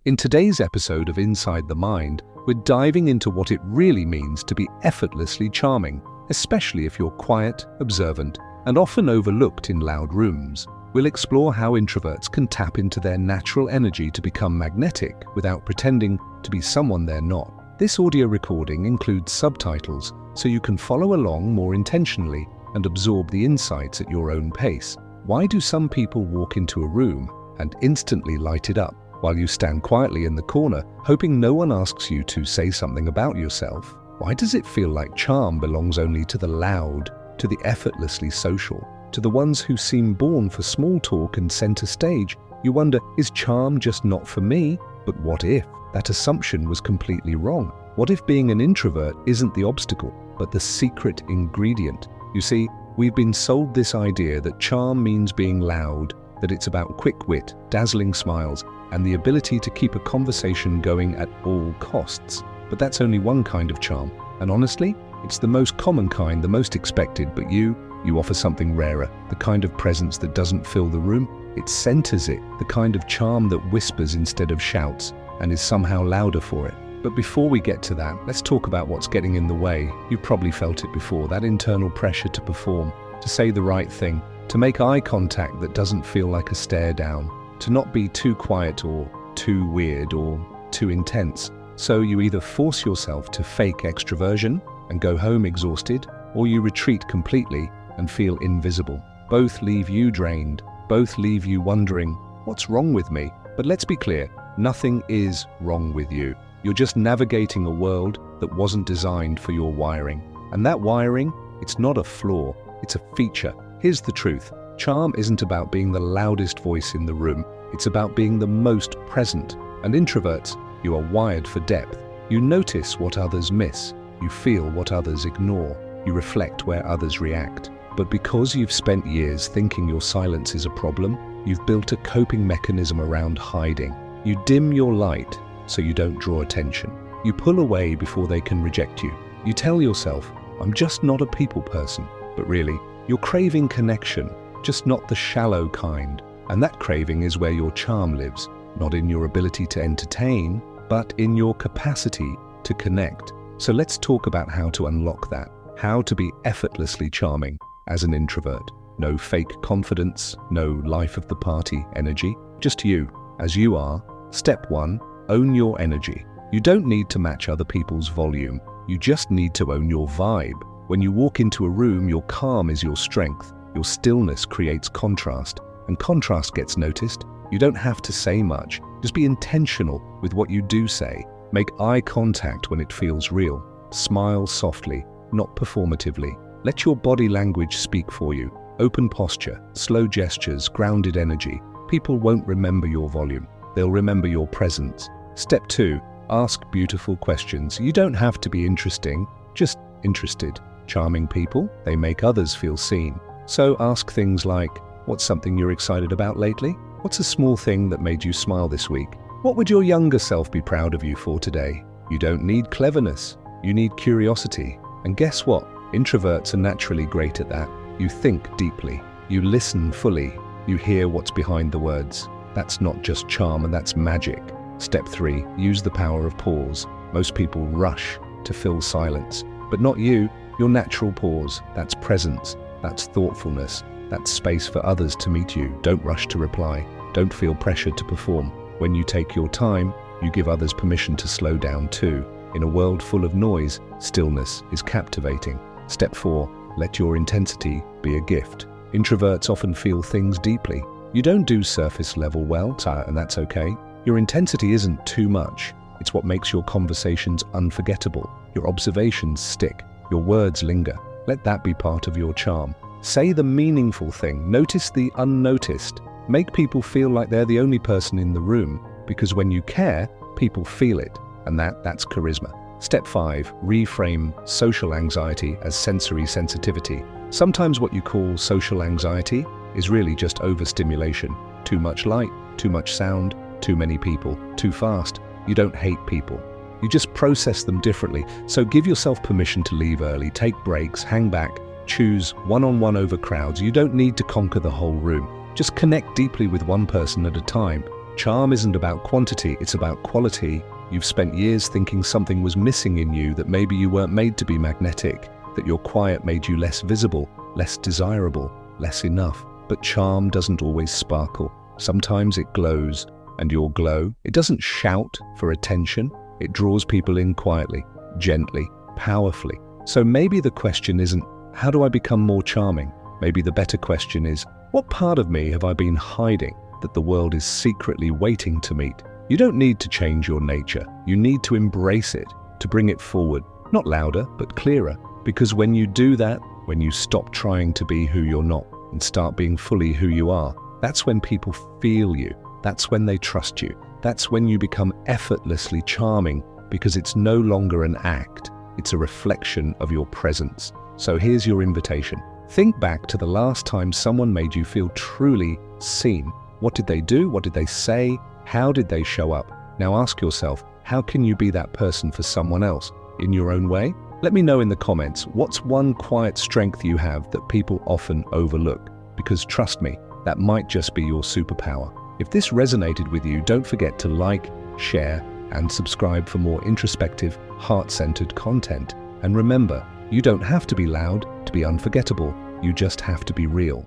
In today's episode of Inside the Mind, we're diving into what it really means to be effortlessly charming, especially if you're quiet, observant, and often overlooked in loud rooms. We'll explore how introverts can tap into their natural energy to become magnetic without pretending to be someone they're not. This audio recording includes subtitles, so you can follow along more intentionally and absorb the insights at your own pace. Why do some people walk into a room and instantly light it up, while you stand quietly in the corner, hoping no one asks you to say something about yourself? Why does it feel like charm belongs only to the loud, to the effortlessly social, to the ones who seem born for small talk and center stage? You wonder, is charm just not for me? But what if that assumption was completely wrong? What if being an introvert isn't the obstacle, but the secret ingredient? You see, we've been sold this idea that charm means being loud, that it's about quick wit, dazzling smiles, and the ability to keep a conversation going at all costs. But that's only one kind of charm, and honestly, it's the most common kind, the most expected. But you offer something rarer, the kind of presence that doesn't fill the room, it centers it, the kind of charm that whispers instead of shouts, and is somehow louder for it. But before we get to that, let's talk about what's getting in the way. You've probably felt it before, that internal pressure to perform, to say the right thing, to make eye contact that doesn't feel like a stare down, to not be too quiet or too weird or too intense. So you either force yourself to fake extroversion and go home exhausted, or you retreat completely and feel invisible. Both leave you drained, both leave you wondering, what's wrong with me? But let's be clear, nothing is wrong with you. You're just navigating a world that wasn't designed for your wiring. And that wiring, it's not a flaw, it's a feature. Here's the truth. Charm isn't about being the loudest voice in the room. It's about being the most present. And introverts, you are wired for depth. You notice what others miss. You feel what others ignore. You reflect where others react. But because you've spent years thinking your silence is a problem, you've built a coping mechanism around hiding. You dim your light so you don't draw attention. You pull away before they can reject you. You tell yourself, I'm just not a people person. But really, you're craving connection, just not the shallow kind. And that craving is where your charm lives, not in your ability to entertain, but in your capacity to connect. So let's talk about how to unlock that, how to be effortlessly charming as an introvert. No fake confidence, no life of the party energy, just you, as you are. Step 1, own your energy. You don't need to match other people's volume, you just need to own your vibe. When you walk into a room, your calm is your strength. Your stillness creates contrast, and contrast gets noticed. You don't have to say much. Just be intentional with what you do say. Make eye contact when it feels real. Smile softly, not performatively. Let your body language speak for you. Open posture, slow gestures, grounded energy. People won't remember your volume. They'll remember your presence. Step 2, ask beautiful questions. You don't have to be interesting, just interested. Charming people, they make others feel seen. So ask things like, what's something you're excited about lately? What's a small thing that made you smile this week? What would your younger self be proud of you for today? You don't need cleverness, you need curiosity. And guess what? Introverts are naturally great at that. You think deeply, you listen fully, you hear what's behind the words. That's not just charm, and that's magic. Step 3, use the power of pause. Most people rush to fill silence, but not you. Your natural pause, that's presence, that's thoughtfulness, that's space for others to meet you. Don't rush to reply. Don't feel pressured to perform. When you take your time, you give others permission to slow down too. In a world full of noise, stillness is captivating. Step 4, let your intensity be a gift. Introverts often feel things deeply. You don't do surface level well, and that's okay. Your intensity isn't too much. It's what makes your conversations unforgettable. Your observations stick. Your words linger. Let that be part of your charm. Say the meaningful thing. Notice the unnoticed. Make people feel like they're the only person in the room, because when you care, people feel it, and that's charisma. Step 5, reframe social anxiety as sensory sensitivity. Sometimes what you call social anxiety is really just overstimulation. Too much light, too much sound, too many people, too fast. You don't hate people. You just process them differently. So give yourself permission to leave early, take breaks, hang back, choose one-on-one over crowds. You don't need to conquer the whole room. Just connect deeply with one person at a time. Charm isn't about quantity, it's about quality. You've spent years thinking something was missing in you, that maybe you weren't made to be magnetic, that your quiet made you less visible, less desirable, less enough. But charm doesn't always sparkle. Sometimes it glows, and your glow, it doesn't shout for attention. It draws people in quietly, gently, powerfully. So maybe the question isn't, how do I become more charming? Maybe the better question is, what part of me have I been hiding that the world is secretly waiting to meet? You don't need to change your nature. You need to embrace it, to bring it forward, not louder, but clearer. Because when you do that, when you stop trying to be who you're not and start being fully who you are, that's when people feel you. That's when they trust you. That's when you become effortlessly charming, because it's no longer an act. It's a reflection of your presence. So here's your invitation. Think back to the last time someone made you feel truly seen. What did they do? What did they say? How did they show up? Now ask yourself, how can you be that person for someone else in your own way? Let me know in the comments, what's one quiet strength you have that people often overlook? Because trust me, that might just be your superpower. If this resonated with you, don't forget to like, share, and subscribe for more introspective, heart-centered content. And remember, you don't have to be loud to be unforgettable. You just have to be real.